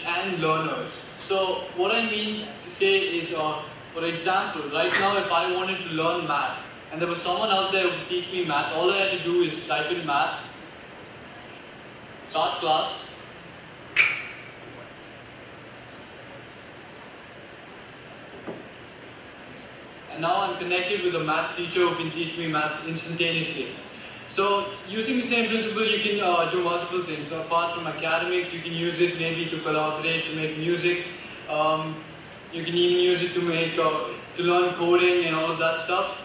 and learners. So what I mean to say is, for example, right now if I wanted to learn math and there was someone out there who would teach me math, all I had to do is type in math, start class, and now I'm connected with a math teacher who can teach me math instantaneously. So using the same principle, you can do multiple things. So apart from academics, you can use it maybe to collaborate, to make music. You can even use it to make to learn coding and all of that stuff.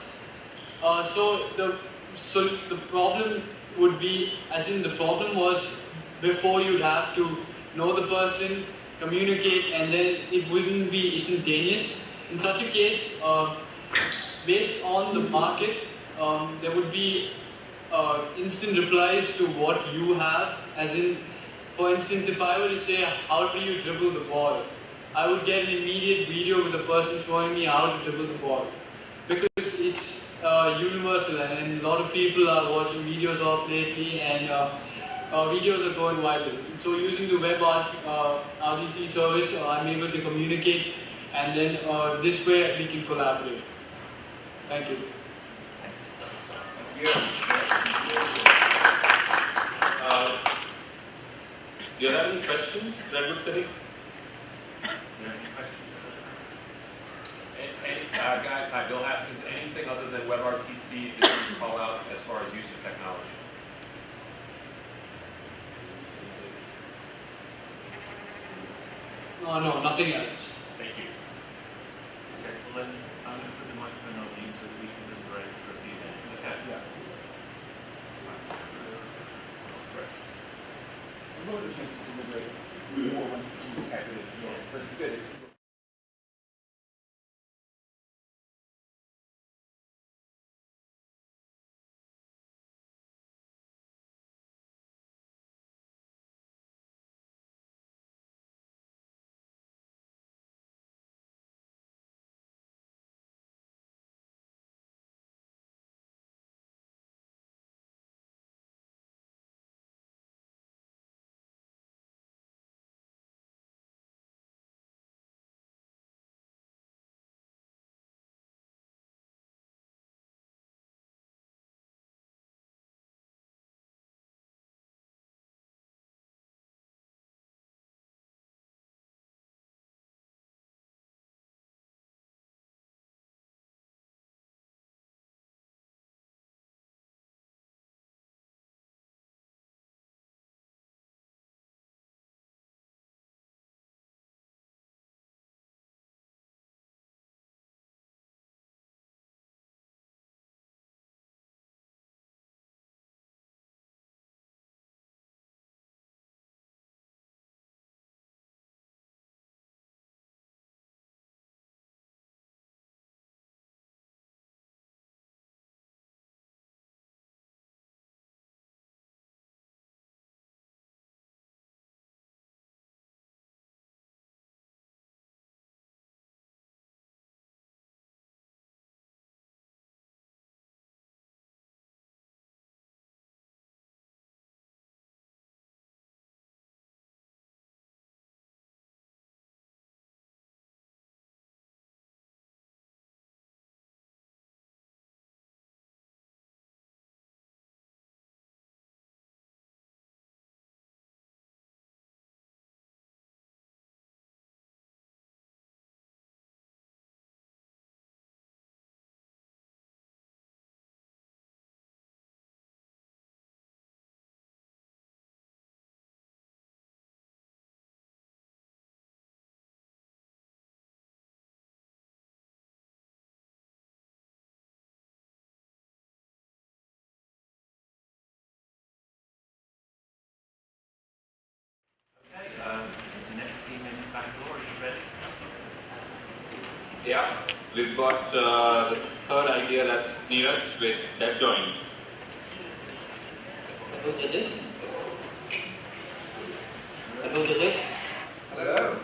So the problem would be, as in the problem was before you'd have to know the person, communicate, and then it wouldn't be instantaneous. In such a case, based on the market, there would be instant replies to what you have. As in, for instance, if I were to say, how do you dribble the ball? I would get an immediate video with the person showing me how to dribble the ball. Because it's universal, and a lot of people are watching videos of lately, and videos are going viral. So using the web RDC service, I'm able to communicate, and then this way we can collaborate. Thank you. Do you have any questions, Redwood City? Guys, hi, Bill Haskins. Anything other than WebRTC that you can call out as far as use of technology? No, nothing else. Thank you. Okay, well then I'm going to put the microphone on you so that we can deliberate for a few minutes. Okay? Yeah. I'm going to chance to deliberate more when it's happening, but it's good. Okay, the next team in Bangalore, are you ready? Yeah, we've got the third idea, that's Neeraj with DevJoin. Hello, judges. Hello, judges. Hello.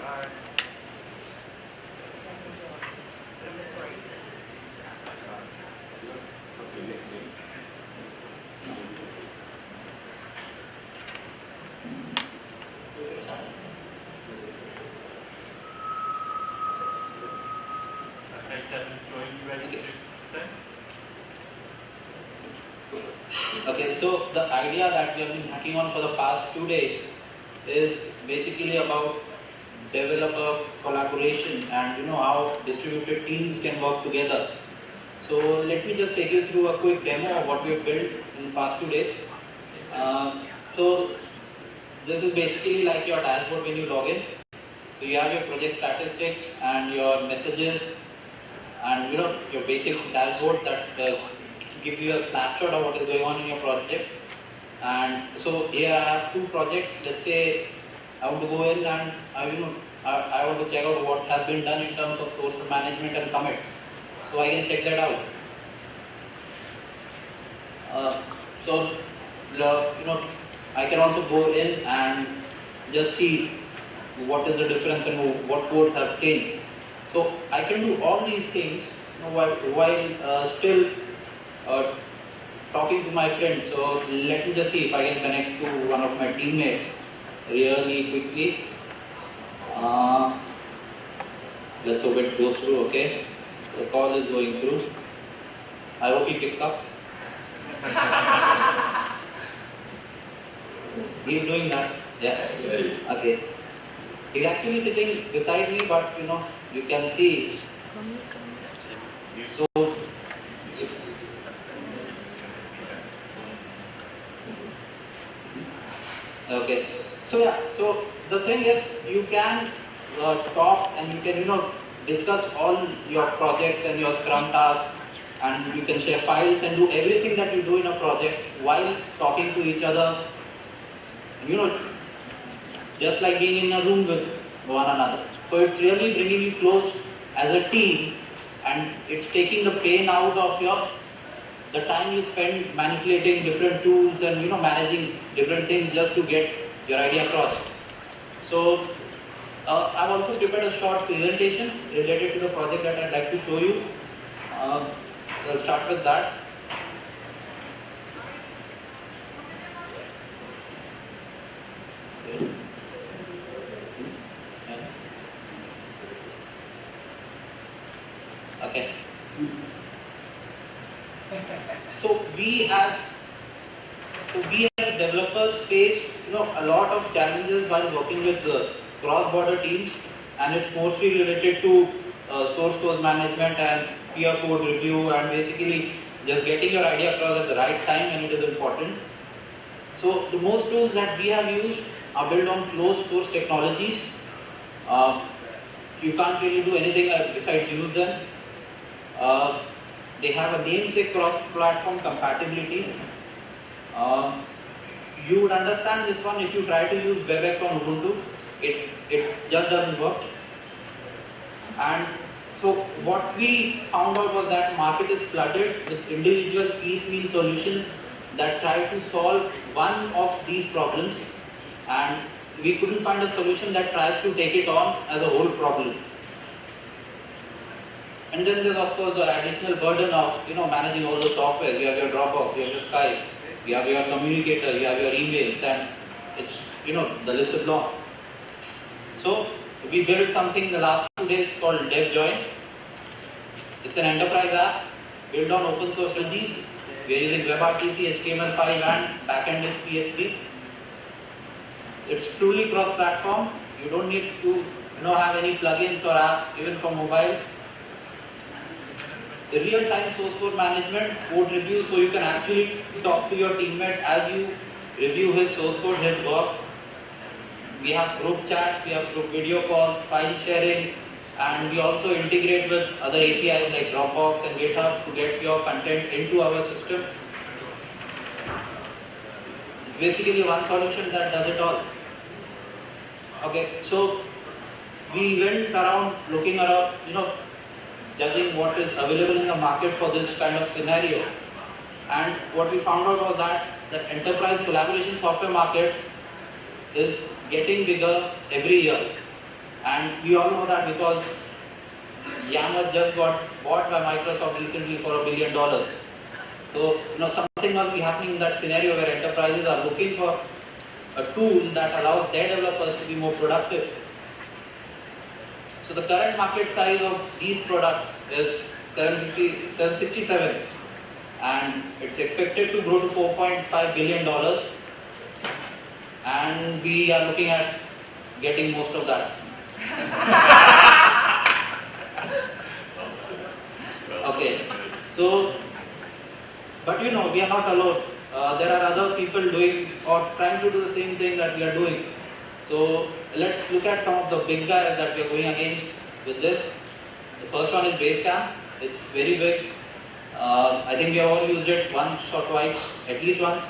Okay, so the idea that we have been hacking on for the past 2 days is basically about developer collaboration and how distributed teams can work together. So let me just take you through a quick demo of what we have built in the past 2 days. So this is basically like your dashboard when you log in. So you have your project statistics and your messages and your basic dashboard that gives you a snapshot of what is going on in your project. And so here I have 2 projects. Let's say I want to go in and I want to check out what has been done in terms of source management and commits. So I can check that out. I can also go in and just see what is the difference and what codes have changed. So I can do all these things while still talking to my friend. So let me just see if I can connect to one of my teammates really quickly. Let's hope it goes through. Okay, the call is going through. I hope he picks up. He's doing that. Yeah. Okay. He's actually sitting beside me, but you can see. So. Okay. So yeah. So the thing is, you can talk and you can discuss all your projects and your Scrum tasks, and you can share files and do everything that you do in a project while talking to each other. Just like being in a room with one another. So it's really bringing you close as a team, and it's taking the pain out of the time you spend manipulating different tools and managing different things just to get your idea across. So I've also prepared a short presentation related to the project that I'd like to show you. I'll start with that. Okay. So we as developers face a lot of challenges while working with cross-border teams, and it's mostly related to source code management and peer code review, and basically just getting your idea across at the right time when it is important. So the most tools that we have used are built on closed source technologies. You can't really do anything besides use them. They have a namesake cross-platform compatibility. You would understand this one if you try to use WebEx on Ubuntu. It just doesn't work. And so what we found out was that market is flooded with individual piecemeal solutions that try to solve one of these problems, and we couldn't find a solution that tries to take it on as a whole problem. And then there's of course the additional burden of managing all the software. You have your Dropbox, you have your Skype, you have your communicator, you have your emails, and it's the list is long. So we built something in the last 2 days called DevJoin. It's an enterprise app built on open source release. We are using WebRTC, HTML5 and backend is PHP. It's truly cross-platform. You don't need to have any plugins or app even for mobile. The real-time source code management, code reviews, so you can actually talk to your teammate as you review his source code, his work. We have group chats, we have group video calls, file sharing, and we also integrate with other APIs like Dropbox and GitHub to get your content into our system. It's basically one solution that does it all. Okay, so we went around looking around, judging what is available in the market for this kind of scenario. And what we found out was that the enterprise collaboration software market is getting bigger every year. And we all know that because Yammer just got bought by Microsoft recently for $1 billion. So, something must be happening in that scenario where enterprises are looking for a tool that allows their developers to be more productive. So the current market size of these products is $767 and it's expected to grow to $4.5 billion, and we are looking at getting most of that. Okay, so, but you know, we are not alone. There are other people doing or trying to do the same thing that we are doing. So let's look at some of the big guys that we are going against with this. The first one is Basecamp. It's very big. I think we have all used it once or twice, at least once.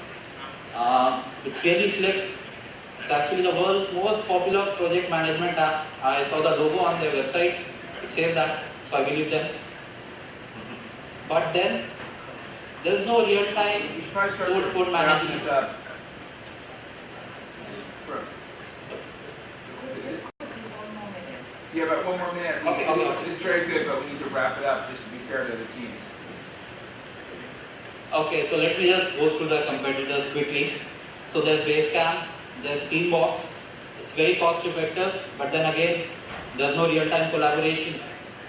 It's really slick. It's actually the world's most popular project management app. I saw the logo on their website. It says that, so I believe them. But then, there's no real-time You should probably start source code wrapping management. this up. Yeah, but one more minute. Okay. This is very good, but we need to wrap it up just to be fair to the teams. Okay, so let me just go through the competitors quickly. So there's Basecamp, there's Teambox. It's very cost effective, but then again, there's no real-time collaboration.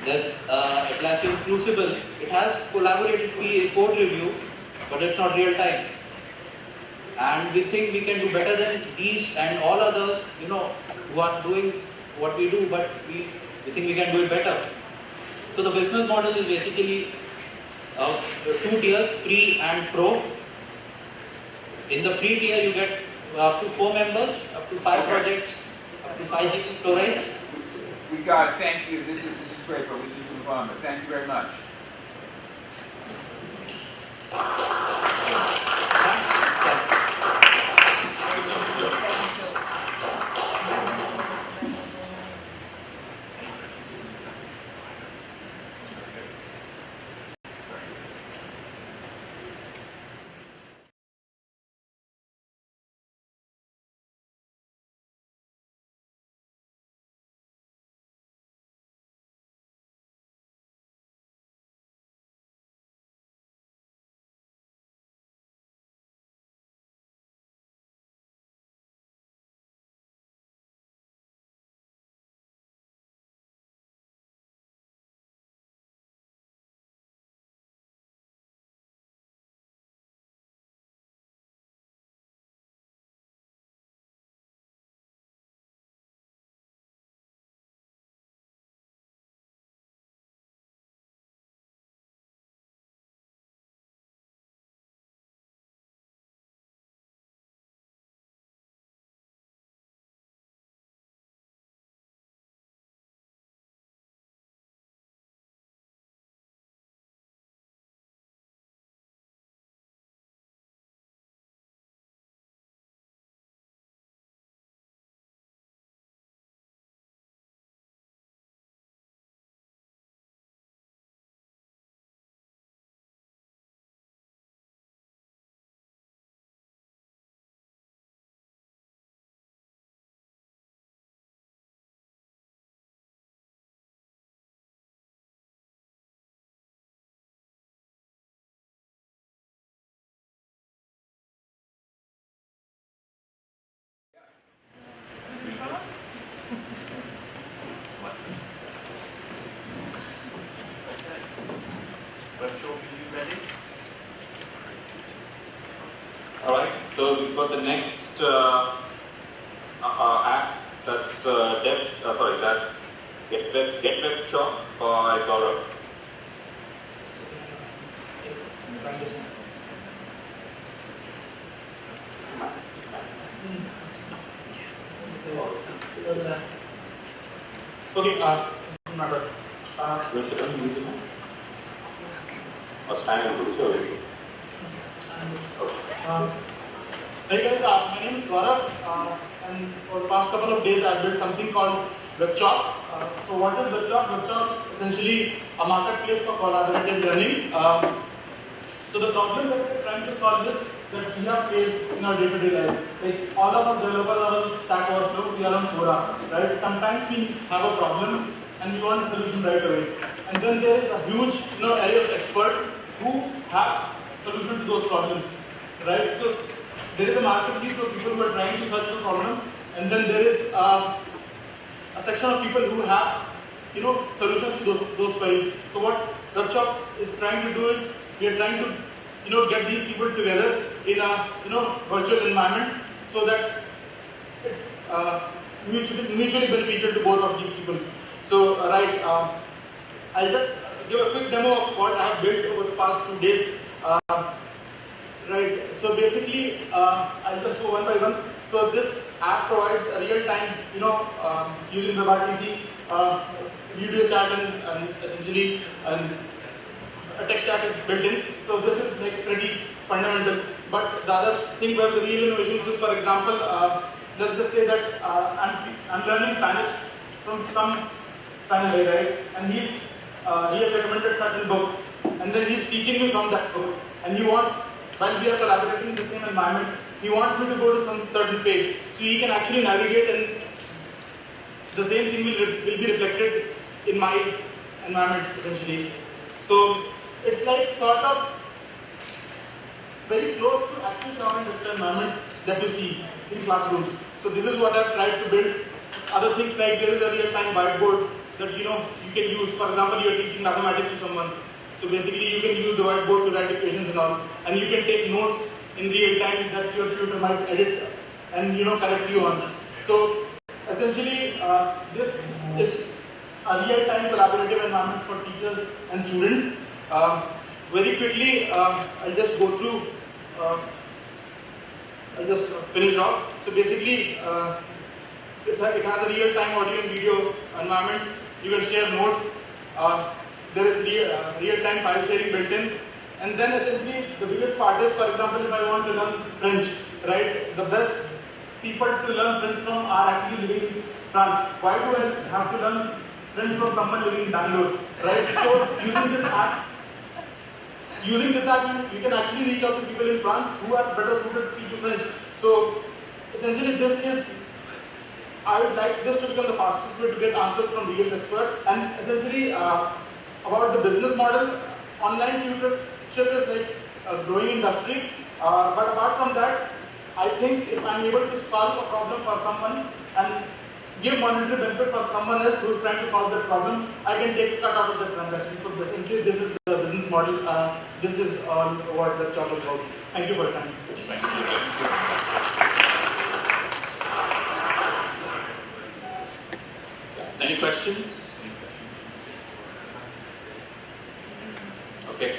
There's Atlassian Crucible. It has collaborative code review, but it's not real-time. And we think we can do better than these and all others, you know, who are doing what we do, but we think we can do it better. So the business model is basically 2 tiers, free and pro. In the free tier, you get up to 4 members, up to 5 projects, up to 5 GB storage. We got it. Thank you. This is great, but we need to move on. But thank you very much. Alright, so we've got the next app that's that's GetWebChalk by Gaurav. Okay, matter. Will sit down, will sit down. Or stand and produce already. Hey guys, my name is Gaurav, and for the past couple of days I've built something called WebChalk. So what is WebChalk? WebChalk is essentially a marketplace for collaborative learning. So the problem that we're trying to solve is that we have faced in our day-to-day lives. Like all of us developers are on Stack Overflow, we are on Quora, right? Sometimes we have a problem and we want a solution right away. And then there is a huge array of experts who have solution to those problems, right? So there is a marketplace of people who are trying to search for problems, and then there is a section of people who have solutions to those queries. So what WebChalk is trying to do is we are trying to get these people together in a virtual environment so that it's mutually beneficial to both of these people. So I'll just give a quick demo of what I have built over the past 2 days. So basically, I'll just go one by one. So this app provides a real-time, using WebRTC, video chat and essentially a text chat is built in. So this is like pretty fundamental. But the other thing where the real innovations is, for example, let's just say that I'm learning Spanish from some Spanish guy, right? And he has recommended a certain book, and then he's teaching me from that book. And he wants, while we are collaborating in the same environment, he wants me to go to some certain page, so he can actually navigate, and the same thing will be reflected in my environment essentially. So it's like sort of very close to actual Java industrial environment that you see in classrooms. So this is what I've tried to build. Other things like there is a real-time whiteboard that you can use. For example, you are teaching mathematics to someone. So basically you can use the whiteboard to write equations and all. And you can take notes in real time that your tutor might edit and correct you on. So essentially this is a real-time collaborative environment for teachers and students. Very quickly, I'll just go through, I'll just finish it off. So basically, it has a real-time audio and video environment. You can share notes. There is real-time file sharing built in. And then essentially, the biggest part is, for example, if I want to learn French, right? The best people to learn French from are actually living in France. Why do I have to learn French from someone living in Bangalore, right? So using this app, you can actually reach out to people in France who are better suited to teach you French. So essentially, I would like this to become the fastest way to get answers from real experts. And essentially, about the business model, online tutorship is like a growing industry. But apart from that, I think if I'm able to solve a problem for someone and give monetary benefit for someone else who is trying to solve that problem, I can take a cut out of that transaction. So essentially, this is the business model. This is all what the job is about. Thank you for your time. Thank you. Any questions? Okay.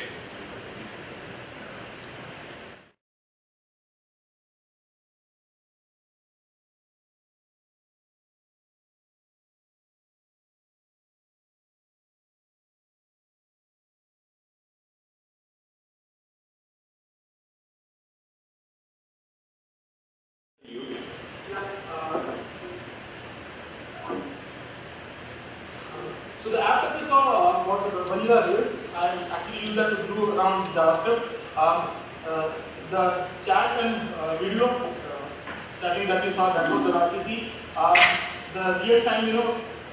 So the app that we saw was Vanilla Rails. I actually used that to do around JavaScript. The chat and video chatting that you saw, that was the RTC. The real-time,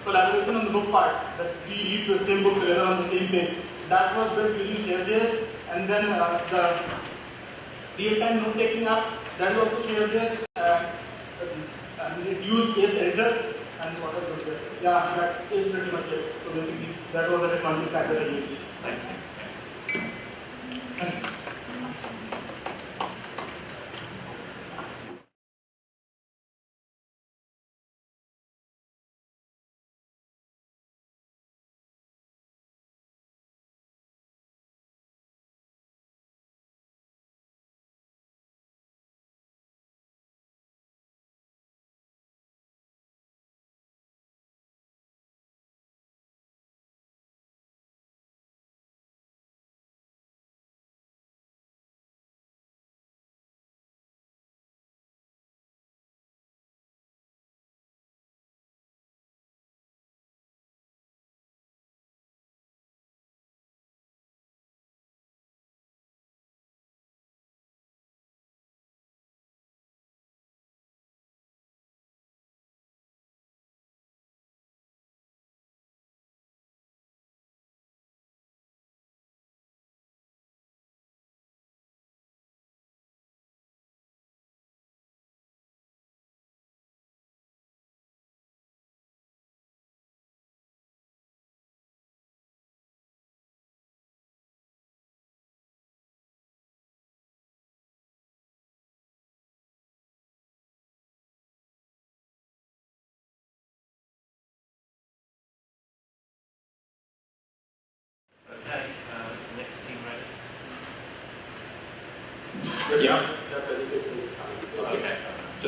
collaboration on the book part, that we read the same book together on the same page, that was built using Share.js. And then the real-time note-taking app, that is also Share.js. And it used Ace Editor. And what else was there? Yeah, that is pretty much it. So basically, that was the technology stack that I used. Thank you. Thanks.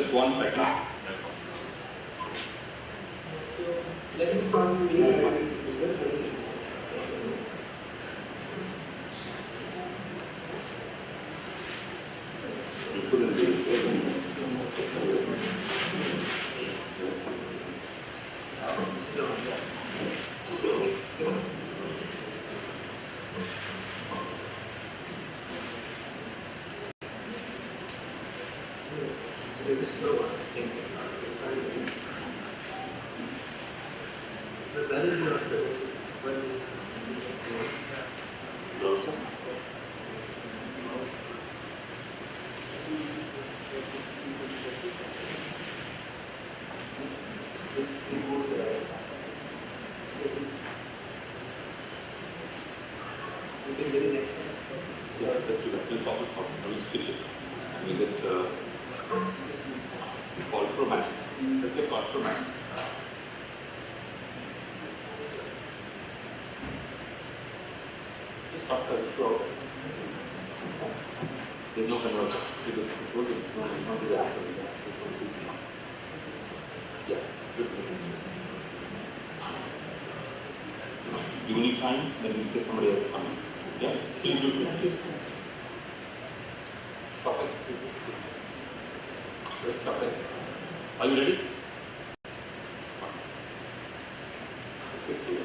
Just 1 second. Let me start with Yeah, let's do that. Let's solve this problem. I will switch it. And we'll get Colchromat. Let's get Colchromat. Just start the show. There's no converter. Because the converter is not the reactor. It's from DC. Yeah, different DC. You need time, then we'll get somebody else coming. Yes, please do it. ShopX 360. Where's ShopX? Are you ready? Just quickly.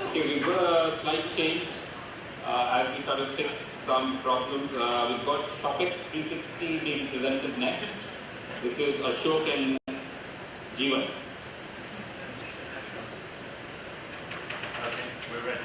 Okay, we've got a slight change as we try to fix some problems. We've got ShopX 360 being presented next. This is Ashok and Jeevan. Okay, we're ready.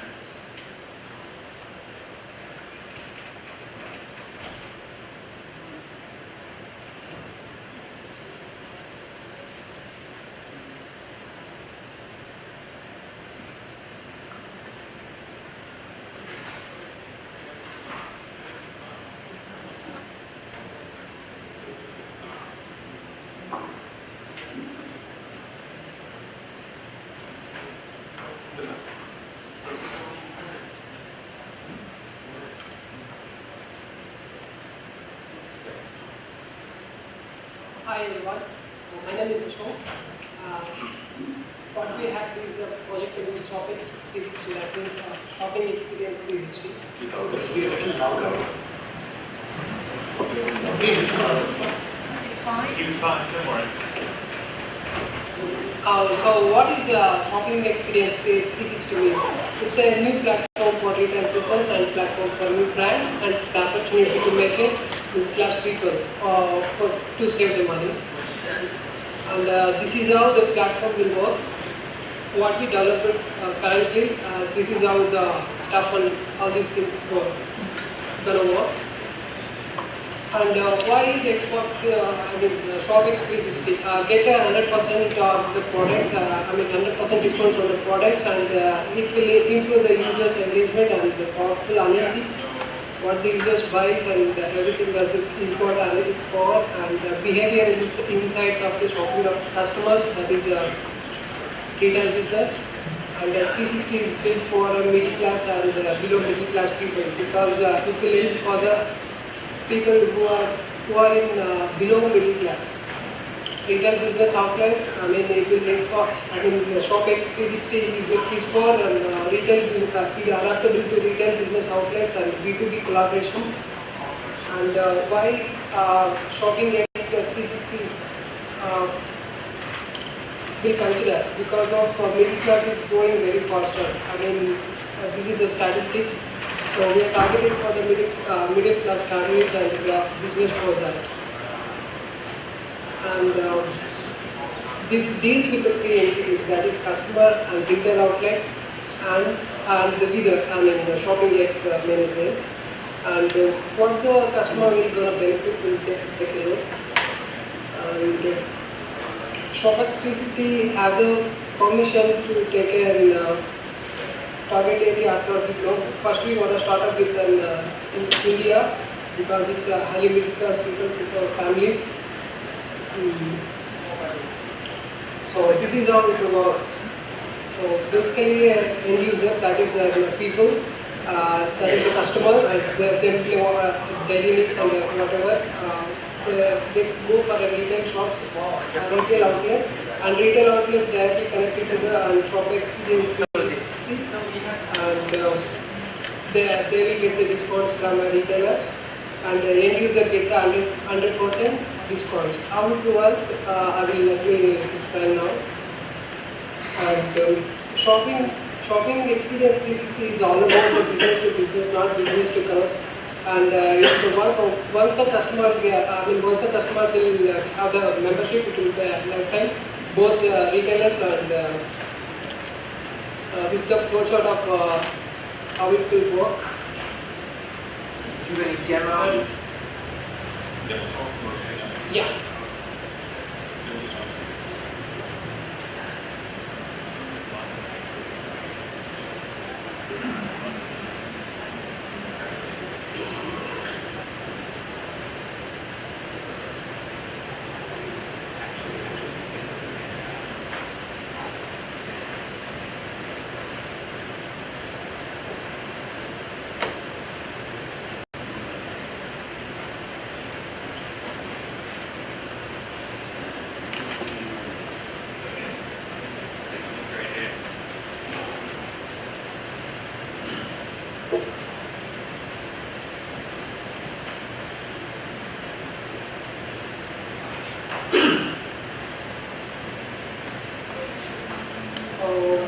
Hi everyone, my name is Ashok. What we have is a project called ShopX 360, that means Shopping Experience 360. It's fine. He was fine, don't worry. So what is the Shopping Experience 360 means? It's a new platform for retail people and platform for new brands and the opportunity to make it middle-class people to save the money. And this is how the platform will work. What we developed currently, this is how the stuff and all these things gonna work. And why is Xbox, ShopX 360? Get a 100% of the products, 100% discounts on the products, and it will improve the users' engagement and the powerful analytics. What the users buy and everything does import analytics for, and behavioral insights of the shopping of customers, that is retail business. And 360 is built for middle class and below middle class people, because it will help for the people who are in below middle class. Retail business outlets, it will range for, ShopX 360 is for retail business, adaptable to retail business outlets and B2B collaboration. And why ShopX 360 will consider? Because of middle class is growing very faster. This is a statistic. So we are targeted for the middle class families and business for that. And this deals with the three entities, that is customer and retail outlets and the bidder, the shopping X management. And what the customer will gonna benefit will take a look. And ShopX 360 have the permission to take an target area across the globe. First, we want to start up with in India because it's a highly middle class people with families. So this is how it works. So basically, end user, that is people, that is the customers, and they daily needs and whatever. They go for a retail shops, retail outlets, and retail outlets directly connected to the shop experience. And they will get the discount from a retailer, and the end user get the 100% discount. How it works, I will let me explain now. And shopping experience 360 is all about the business to business, not business to customers. And once the customer will have the membership, it will be a lifetime. Both retailers and this is the flowchart of how it will work. Do you have any demo? Yeah.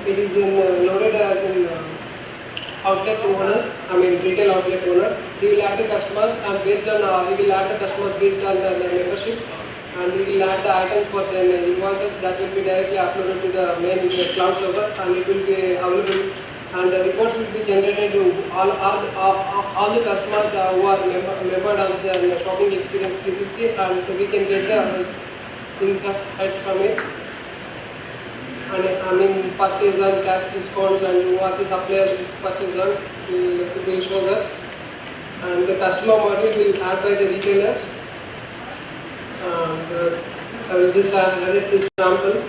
It is loaded as an outlet owner, retail outlet owner. He will add the customers and based on, he will add the customers based on the membership, and he will add the items for the invoices that will be directly uploaded to the main cloud server, and it will be available, and the reports will be generated to all the customers who are membered of the shopping experience 360, and we can get the insights from it. And purchase on cash discounts and who are the suppliers purchase on will show that. And the customer module will add by the retailers. And I will just add this sample.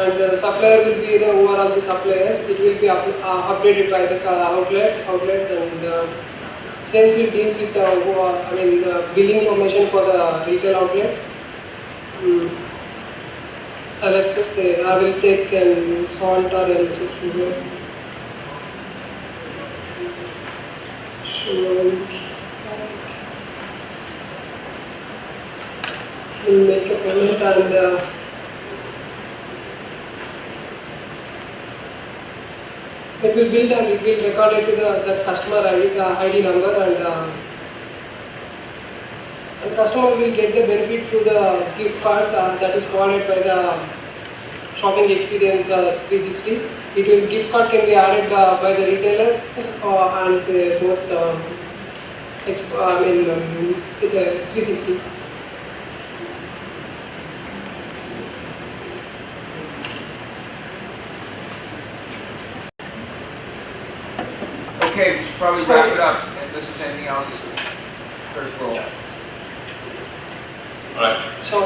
And the supplier will be the overall the suppliers. It will be updated by the outlets, and sales will deal with billing information for the retail outlets. Let's say I will take salt or L6 so we'll make a payment, and it will build and it will record it to the customer ID number, and the customer will get the benefit through the gift cards that is provided by the shopping experience 360. It will gift card can be added by the retailer and both 360. Okay, we should probably wrap it up. Unless there's anything else critical. Yeah. Alright. So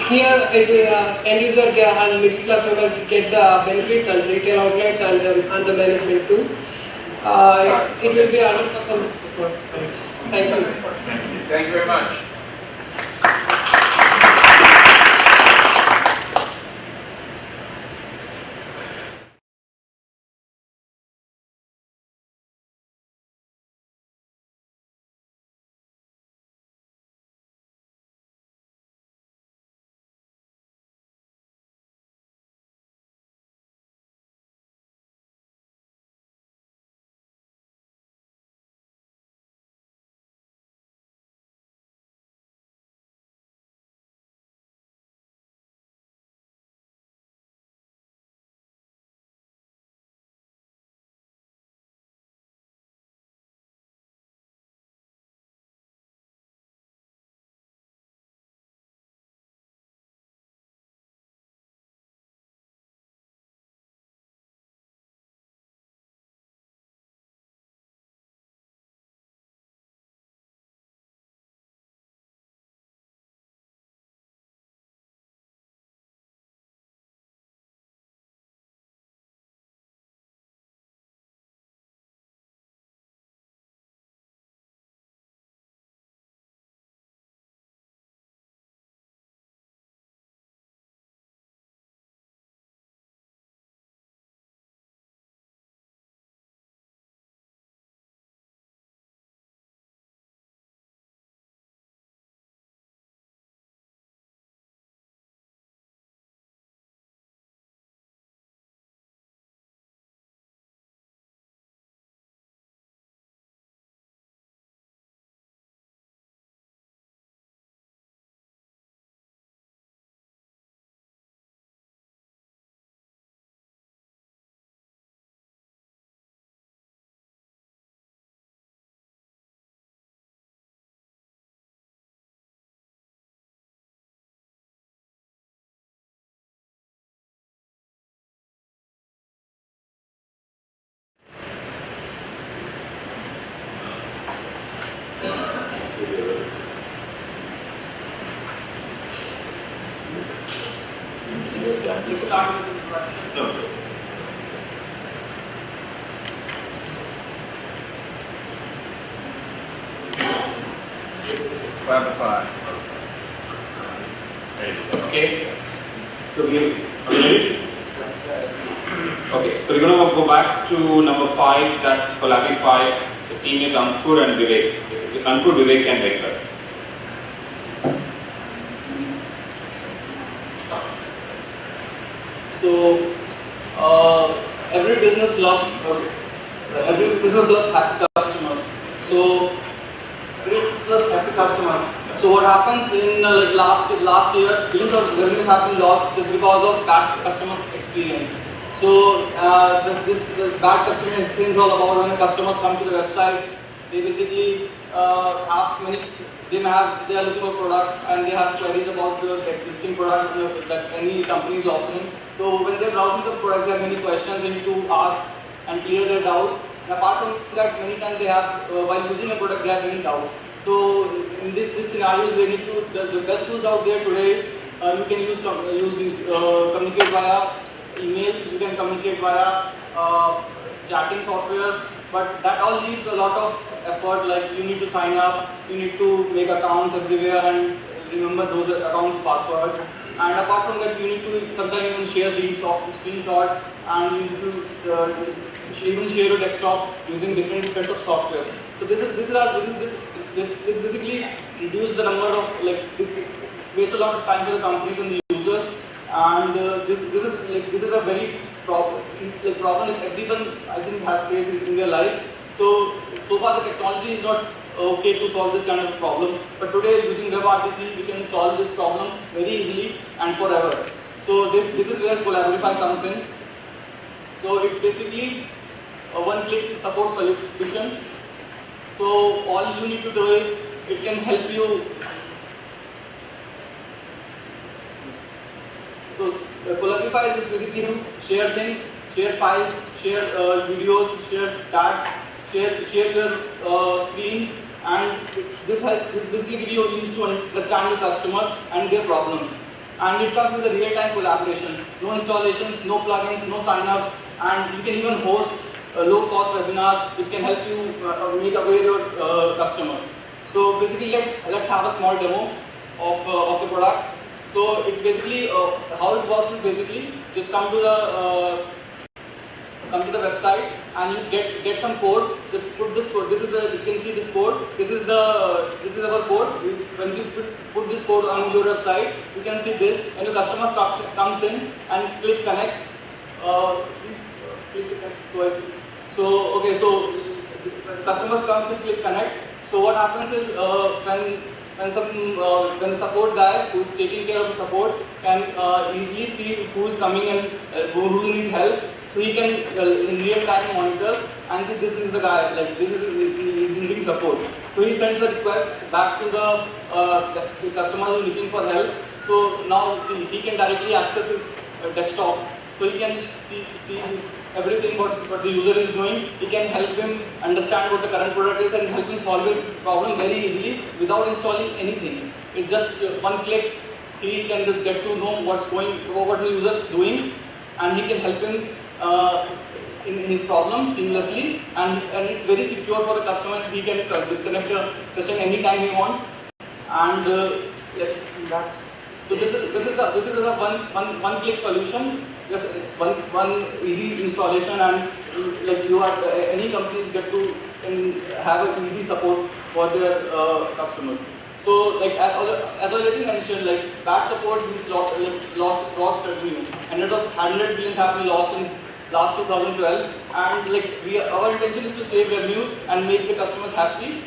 here it will end user and middle class member get the benefits, and retail outlets and the management too. It will be 100%. Thank you. Thank you very much. let's start with the introduction. No. Clarify. Okay. So we are you ready? Okay. So we're going to go back to number 5. That's Collabify. The team is Ankur and Vivek. Ankur, Vivek, and Venkat. So every business loves happy customers. So every business loves happy customers. So what happens in like last year, billions of revenues have been lost just because of bad customer experience. So the bad customer experience is all about when the customers come to the websites, they basically they are looking for a product and they have queries about the existing product that any company is offering. So when they're browsing the product, there are many questions they need to ask and clear their doubts. And apart from that, many times they have, while using a product, they have many doubts. So in this scenarios, they need to, the best tools out there today is you can communicate via emails, you can communicate via chatting softwares, but that all needs a lot of effort. Like you need to sign up, you need to make accounts everywhere and remember those accounts passwords. And apart from that, you need to sometimes even share screenshots, and you need to even share your desktop using different sets of softwares. So this basically reduce the number of this waste a lot of time for the companies and the users. And this is a very problem that everyone I think has faced in their lives. So far the technology is not okay to solve this kind of problem, but today using WebRTC we can solve this problem very easily and forever. So this is where Collabify comes in. So it's basically a one-click support solution. So all you need to do is it can help you. So Collabify is basically you share things, share files, share videos, share chats, share your screen, and this basically give you ease to understand your customers and their problems. And it comes with a real-time collaboration, no installations, no plugins, no sign-ups, and you can even host low-cost webinars which can help you make aware your customers. So basically, let's have a small demo of the product. So it's basically how it works is basically just come to the website and you get some code. Just put this code. This is you can see this code. This is our code. When you put this code on your website, you can see this. And your customer comes in and click connect. Please click connect. So customers comes and click connect. So what happens is when the support guy who's taking care of the support can easily see who's coming and who needs help, so he can in real time monitors and see this is the guy, like this is needing support. So he sends a request back to the customer who's looking for help. So now see he can directly access his desktop, so he can see everything what the user is doing. He can help him understand what the current product is and help him solve his problem very easily without installing anything. It's just one click. He can just get to know what's the user doing, and he can help him in his problem seamlessly. And it's very secure for the customer. He can disconnect the session anytime he wants. And let's do that. So this is a one-click solution. Just one easy installation, and like any companies get to have an easy support for their customers. So like as already mentioned, like bad support means lost revenue. 100 billions have been lost in last 2012, and like our intention is to save revenues and make the customers happy.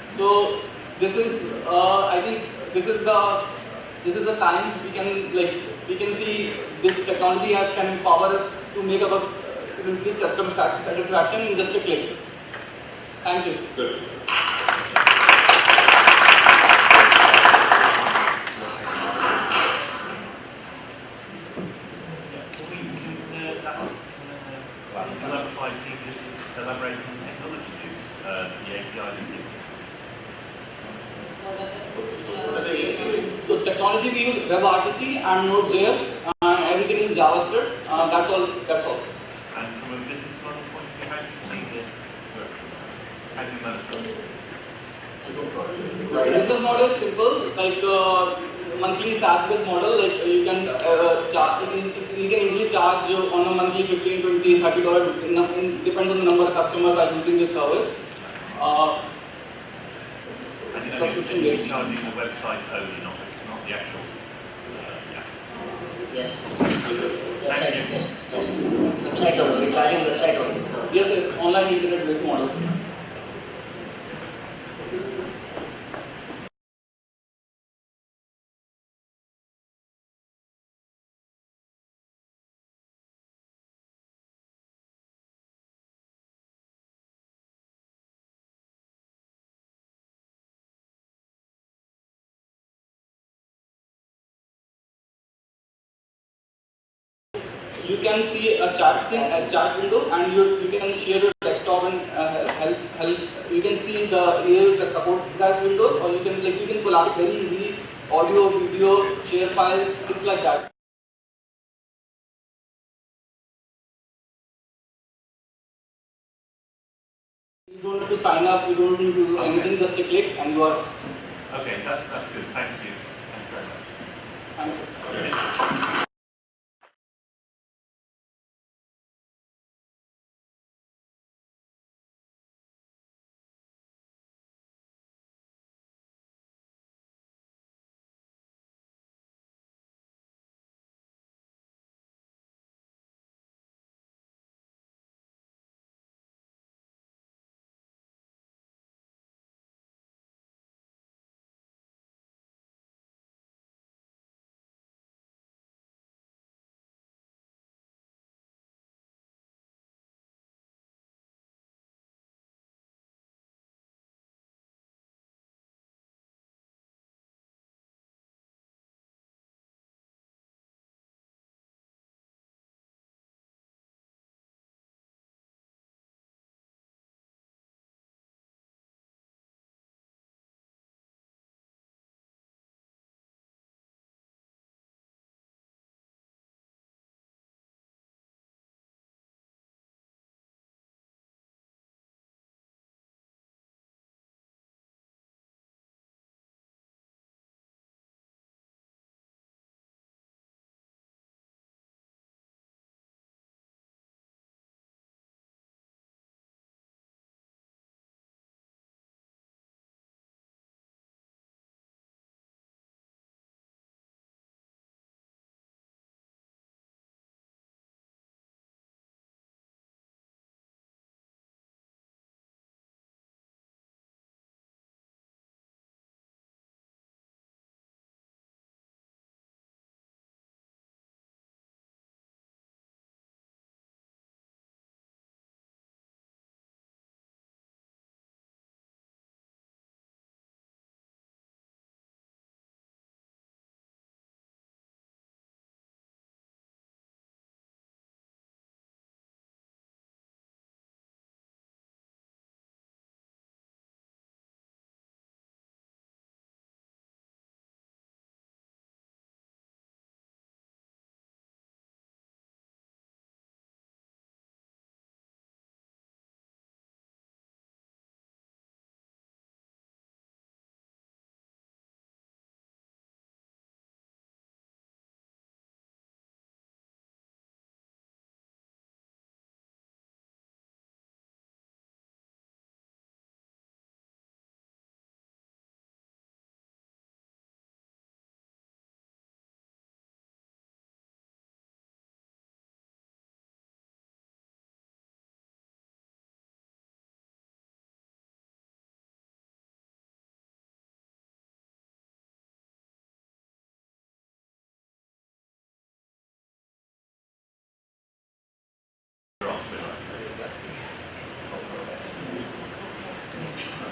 So this is I think this is the time we can see this technology can empower us to make increase customer satisfaction in just a click. Thank you. Good. Collabify team just elaborate on the technology use, the APIs and So technology we use WebRTC and Node.js, and everything using JavaScript. That's all. That's all. And from a business model point of view, how do you see this working? How do you manage it? Business model is simple, like monthly SaaS-based model. Like you can you can easily charge on a monthly $15, $20, $30. Depends on the number of customers are using this service. Subscription You're based. charging the website only, not the actual. Yeah. Yes. Thank you. Yes. Website only. We're charging website only. Yes, online internet-based model. You can see a chat window, and you can share your desktop and help. You can see the support guys windows, or you can collaborate very easily, audio, video, share files, things like that. You don't need to sign up. You don't need to do anything. Just a click, and you are. Okay, that's good. Thank you. Thank you very much. Thank you.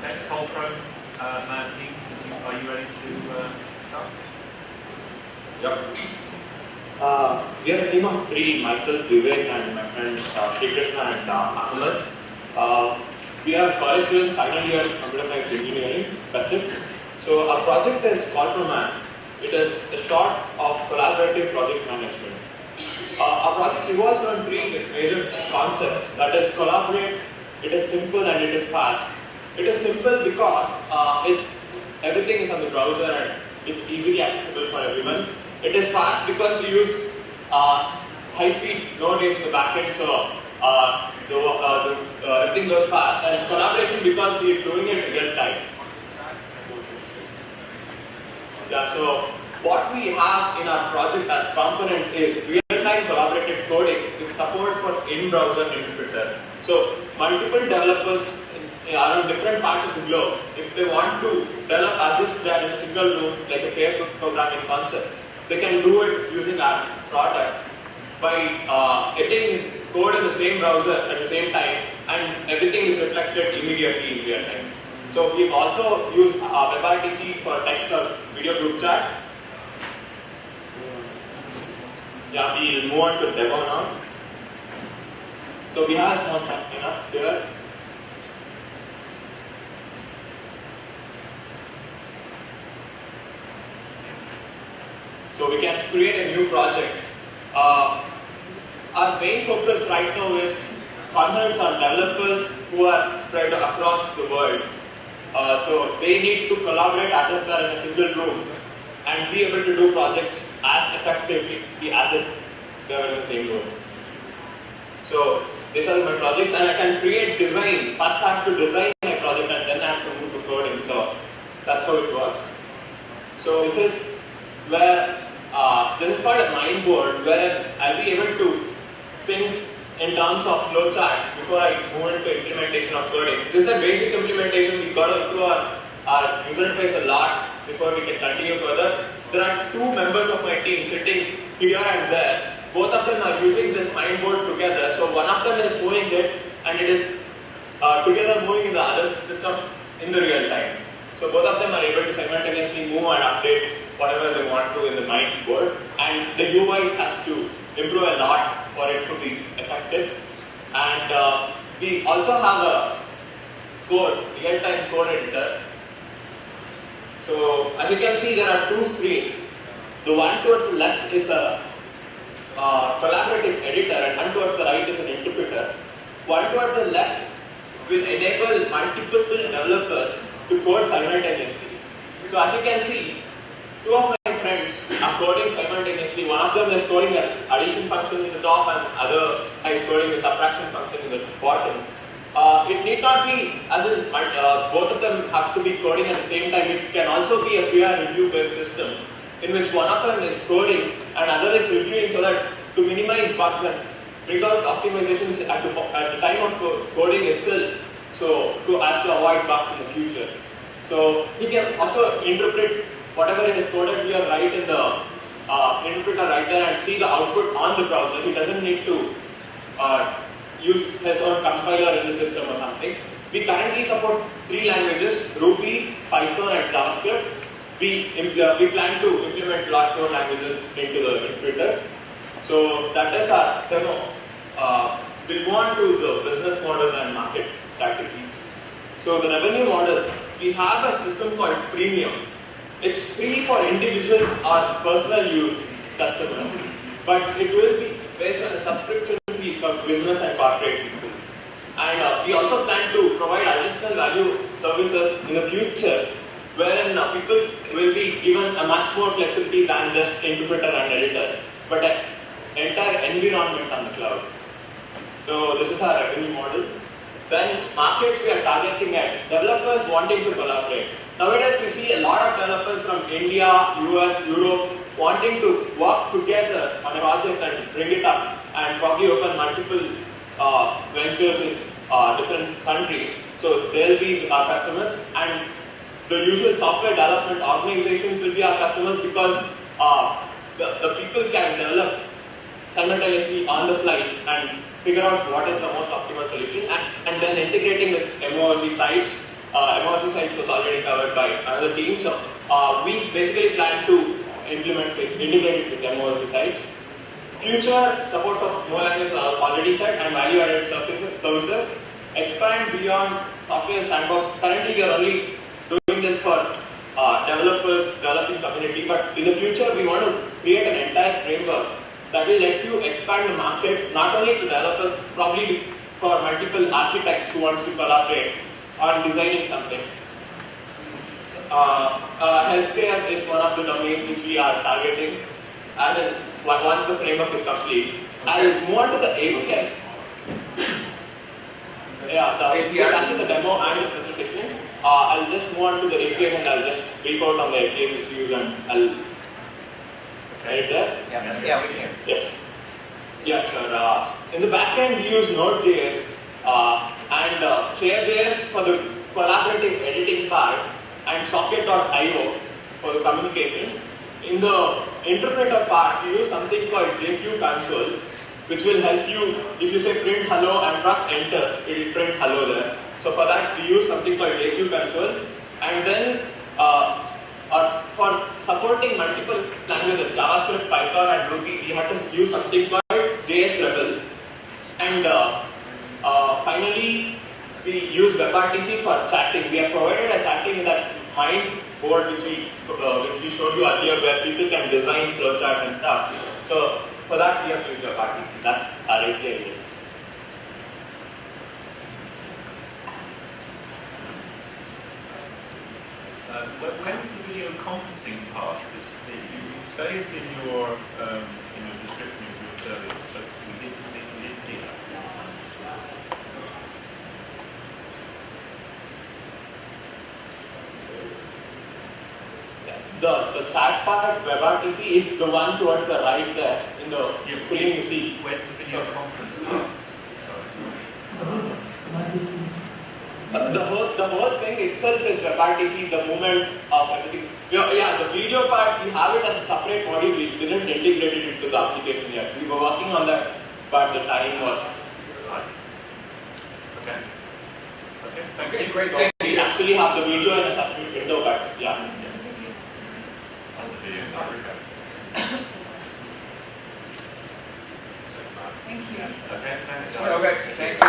Okay, Colpro, Man team, are you ready to start? Yep. We are a team of three, myself, Vivek, and my friends Sri Krishna and Ahmed. We are college students, final year computer science engineering, basic. So our project is Colpro Man. It is a short of collaborative project management. our project revolves around three major concepts. That is collaborate, it is simple, and it is fast. It is simple because everything is on the browser and it's easily accessible for everyone. It is fast because we use high-speed nowadays in the backend, so everything goes fast. And collaboration because we are doing it real time. Yeah, so what we have in our project as components is real-time collaborative coding with support for in-browser interpreter. So multiple developers around different parts of the globe, if they want to develop as if they are in a single room, like a pair programming concept, they can do it using our product by editing code in the same browser at the same time, and everything is reflected immediately in real time. So we've also used WebRTC for text or video group chat. Yeah, we'll move on to demo now. So we have a small sign up here. So we can create a new project. Our main focus right now is concerns on developers who are spread across the world. So they need to collaborate as if they are in a single room and be able to do projects as effectively as if they are in the same room. So these are my projects, and I can create design. First I have to design my project and then I have to move to coding. So that's how it works. So this is where this is called a mind board, where I'll be able to think in terms of flowcharts before I move into implementation of coding. This is a basic implementation. We got to improve our user interface a lot before we can continue further. There are two members of my team sitting here and there. Both of them are using this mind board together. So one of them is moving it, and it is together moving in the other system in the real time. So both of them are able to simultaneously move and update whatever they want to in the mind board, and the UI has to improve a lot for it to be effective. And we also have a code, real-time code editor. So as you can see, there are two screens. The one towards the left is a collaborative editor, and one towards the right is an interpreter. One towards the left will enable multiple developers to code simultaneously. So as you can see, two of my friends are coding simultaneously. One of them is coding an addition function in the top, and the other is coding a subtraction function in the bottom. It need not be as in both of them have to be coding at the same time. It can also be a peer review based system in which one of them is coding and other is reviewing, so that to minimize bugs and bring out optimizations at the time of coding itself, so as to avoid bugs in the future. So he can also interpret whatever it is coded here right in the interpreter right there and see the output on the browser. He doesn't need to use his own compiler in the system or something. We currently support 3 languages: Ruby, Python, and JavaScript. We plan to implement a lot more languages into the interpreter. So that is our demo. We'll move on to the business model and market strategies. So the revenue model, we have a system called freemium. It's free for individuals or personal use customers, but it will be based on a subscription fees for business and corporate people. And we also plan to provide additional value services in the future, wherein people will be given a much more flexibility than just interpreter and editor, but an entire environment on the cloud. So this is our revenue model. Then markets we are targeting at developers wanting to collaborate. Nowadays we see a lot of developers from India, US, Europe wanting to work together on a project and bring it up and probably open multiple ventures in different countries. So they'll be our customers, and the usual software development organizations will be our customers, because the people can develop simultaneously on the fly and figure out what is the most optimal solution, and then integrating with MOOC sites. MOOC sites was already covered by another team, so we basically plan to integrate it with MOOC sites. Future support for more languages are already set, and value-added services. Expand beyond software sandbox. Currently we are only doing this for developers, developing community, but in the future we want to create an entire framework that will let you expand the market not only to developers, probably for multiple architects who wants to collaborate on designing something. Healthcare is one of the domains which we are targeting as in once the framework is complete. I'll move on to the APIs. After the demo and the presentation, I'll just move on to the APIs and I'll just brief out on the APIs which we use and I'll edit there. Yeah, we can. Yes. Yeah, sure. In the backend, we use Node.js and Share.js for the collaborative editing part and Socket.io for the communication. In the interpreter part, we use something called JQ console, which will help you, if you say print hello and press enter, it will print hello there. So for that, we use something called JQ console. And then for supporting multiple languages, JavaScript, Python, and Ruby, we have to use something called JSRebel. And finally, we use WebRTC for chatting. We have provided a chatting in that Mind board which we showed you earlier, where people can design flowchart and stuff. So for that, we have used WebRTC. That's our API list. When is the video conferencing part? Because you say it in your description of your service, but we didn't see that. The chat part, WebRTC, is the one towards the right there in the screen you see. Where's the video conference part? The whole thing itself is WebRTC, the movement of everything. Yeah, the video part, we have it as a separate module. We didn't integrate it into the application yet. We were working on that, but the time was. Okay. Okay, thank Okay, you. great, So thank we you. actually have the video in a separate window, but yeah. Thank you. Okay, thanks. Okay, thank you.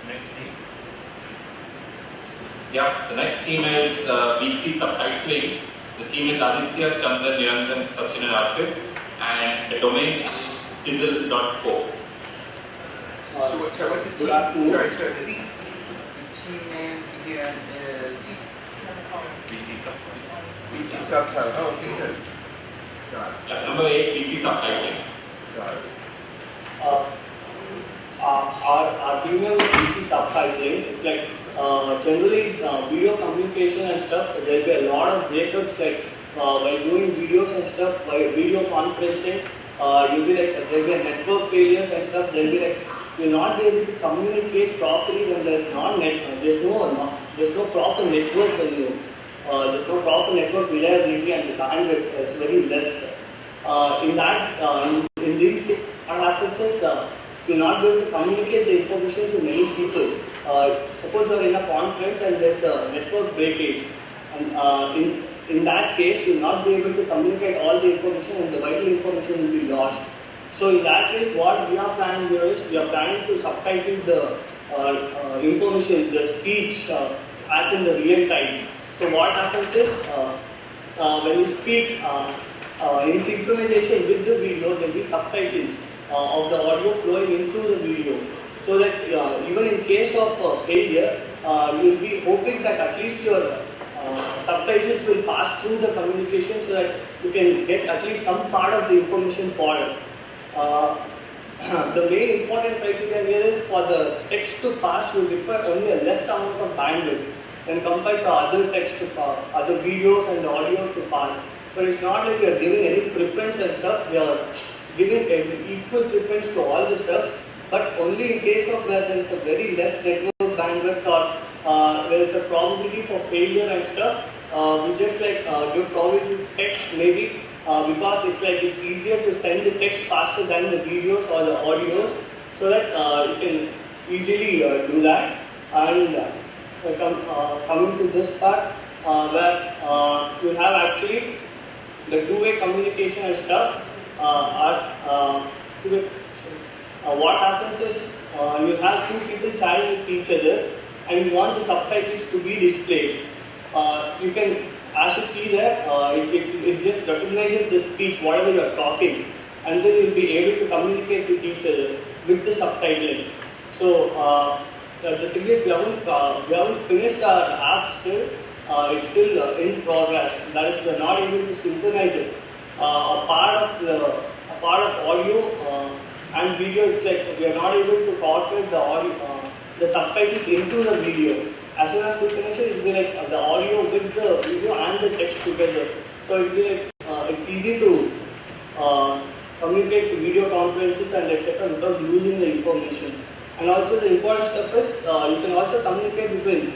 Next team. Yeah, the next team is VC Subtitling. The team is Aditya, Chandan, Niranjan, Sachin and Arpit. And the domain is stizzle.co. So what's the team? Good afternoon. Sorry. The team name again is VC Subtitling. VC Subtitle. Oh, okay, good. Got it. Yeah, number 8, VC Subtitling. Got it. Our premium is VC Subtitling. It's like generally video communication and stuff, there will be a lot of breakups, like while doing videos and stuff, while video conferencing, you'll be like, there will be network failures and stuff, there will be like, you'll not be able to communicate properly when there's there's no proper network when you, there's no proper network reliability and the bandwidth is very less. In these cases, what happens is, you'll not be able to communicate the information to many people. Suppose you are in a conference and there's a network breakage, and in that case, you'll not be able to communicate all the information and the vital information will be lost. So in that case, what we are planning here is, we are planning to subtitle the information, the speech as in the real time. So what happens is, when you speak in synchronization with the video, there will be subtitles of the audio flowing into the video. So that even in case of failure, you'll be hoping that at least your subtitles will pass through the communication so that you can get at least some part of the information forward. The main important criteria here is, for the text to pass, you require only a less amount of bandwidth when compared to other text to other videos and the audios to pass. But it's not like we are giving any preference and stuff. We are giving equal preference to all the stuff, but only in case of where there is a very less network bandwidth or there is a probability for failure and stuff. We just like give probability to text maybe. Because it's easier to send the text faster than the videos or the audios, so that you can easily do that. And coming to this part, where you have actually the two-way communication and stuff. What happens is, you have two people chatting with each other, and you want the subtitles to be displayed. You can, as you see there, it just recognizes the speech, whatever you are talking, and then you'll be able to communicate with each other with the subtitling. So the thing is, we haven't finished our app still. It's still in progress. That is, we are not able to synchronize it. A part of audio and video, it's like we are not able to incorporate the audio, the subtitles into the video. As soon as we finish it, it'll be like the audio with the video and the text together. So it'll be like, it's easy to communicate to video conferences and etc. without losing the information. And also the important stuff is, you can also communicate between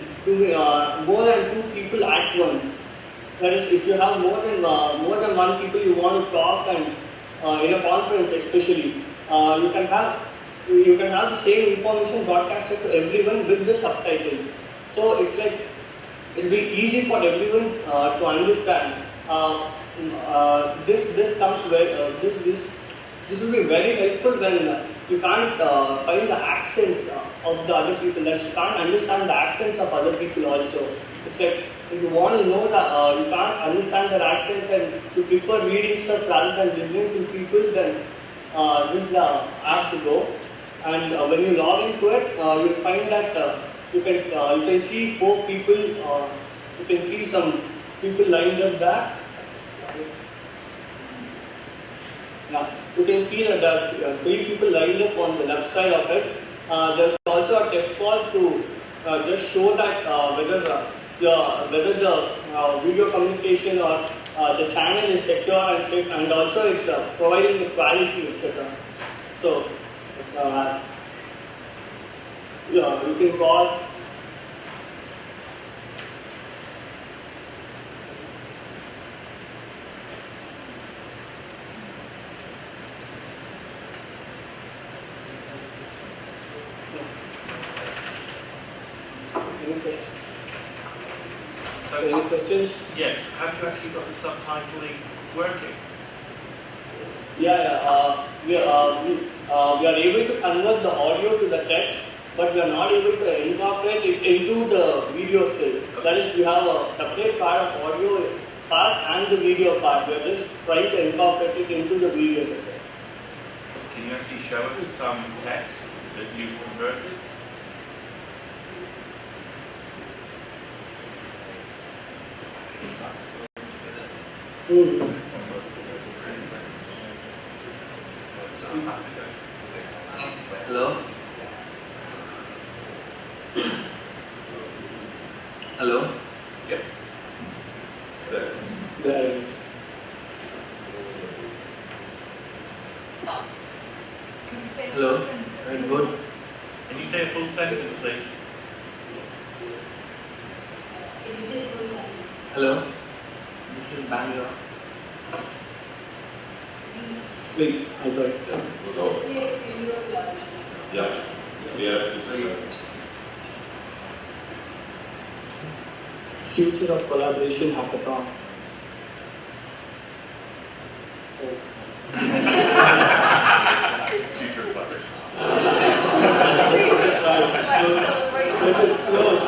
more than two people at once. That is, if you have more than one people you want to talk, and in a conference especially, you can have the same information broadcasted to everyone with the subtitles. So it's like, it'll be easy for everyone to understand. This comes where this will be very helpful when you can't find the accent of the other people. That you can't understand the accents of other people also. It's like, if you want to know that you can't understand their accents and you prefer reading stuff rather than listening to people, then this is the app to go. And when you log into it, you'll find that you can see 4 people. You can see some people lined up there. Yeah, you can see that there are 3 people lined up on the left side of it. There's also a test call to just show that whether the video communication or the channel is secure and safe, and also it's providing the quality, etc. So it's yeah, you can call. Any questions? So any questions? Yes. Have you actually got the subtitling working? Yeah. We are able to convert the audio to the text, but we are not able to incorporate it into the video still. That is, we have a separate part of audio part and the video part. We are just trying to incorporate it into the video. Can you actually show us some text that you've converted? Hello? Hello? Yep. There it is. Hello? Very good. Can you say a full sentence, please? Hello? This is Bangalore. Wait, I thought. Future of collaboration hackathon. Future collaboration. It's close.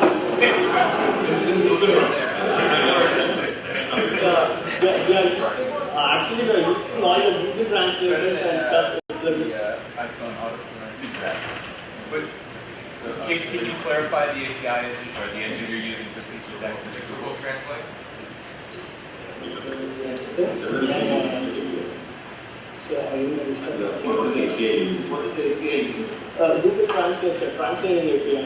Actually, we are using all the Google translators and stuff. It's a iPhone autocorrect. But can you clarify the API engine or the engine you're using for speech to text? Is it Google Translate? So I don't understand. What is the API? What is the API? Google Translate, translating API.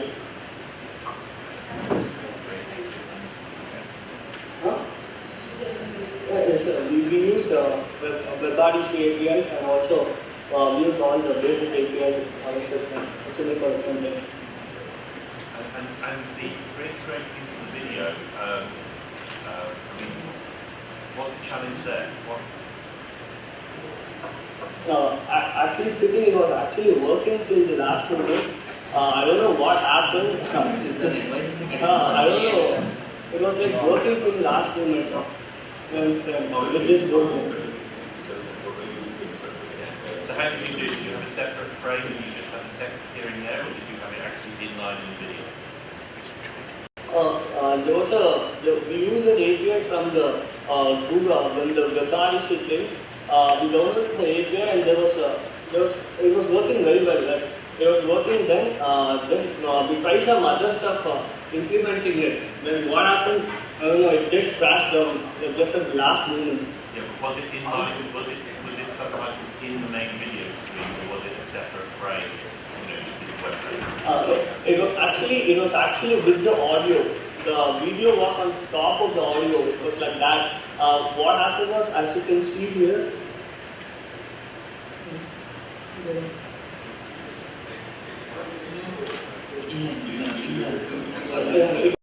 Yes, sir. We used WebRTC APIs and also we used all the related APIs on script actually for the front end. And for integrating into the video, I mean, what's the challenge there? Actually speaking, it was actually working till the last moment. I don't know what happened. I don't know. It was like working till the last moment. It just worked. So how did you do it? Did you have a separate frame and you just had the text appearing there, or did you have it actually inline in the video? We used an API from the Google when the WebRTC thing. We downloaded the API and it was working very well. Like, it was working then we tried some other stuff implementing it. Then what happened? I don't know. It just crashed down just at the last moment. Yeah, but was it inline? Was it subtitles in the main video screen, or was it a separate frame? Just in the web frame? It was actually with the audio. The video was on top of the audio. It was like that. What happened was, as you can see here,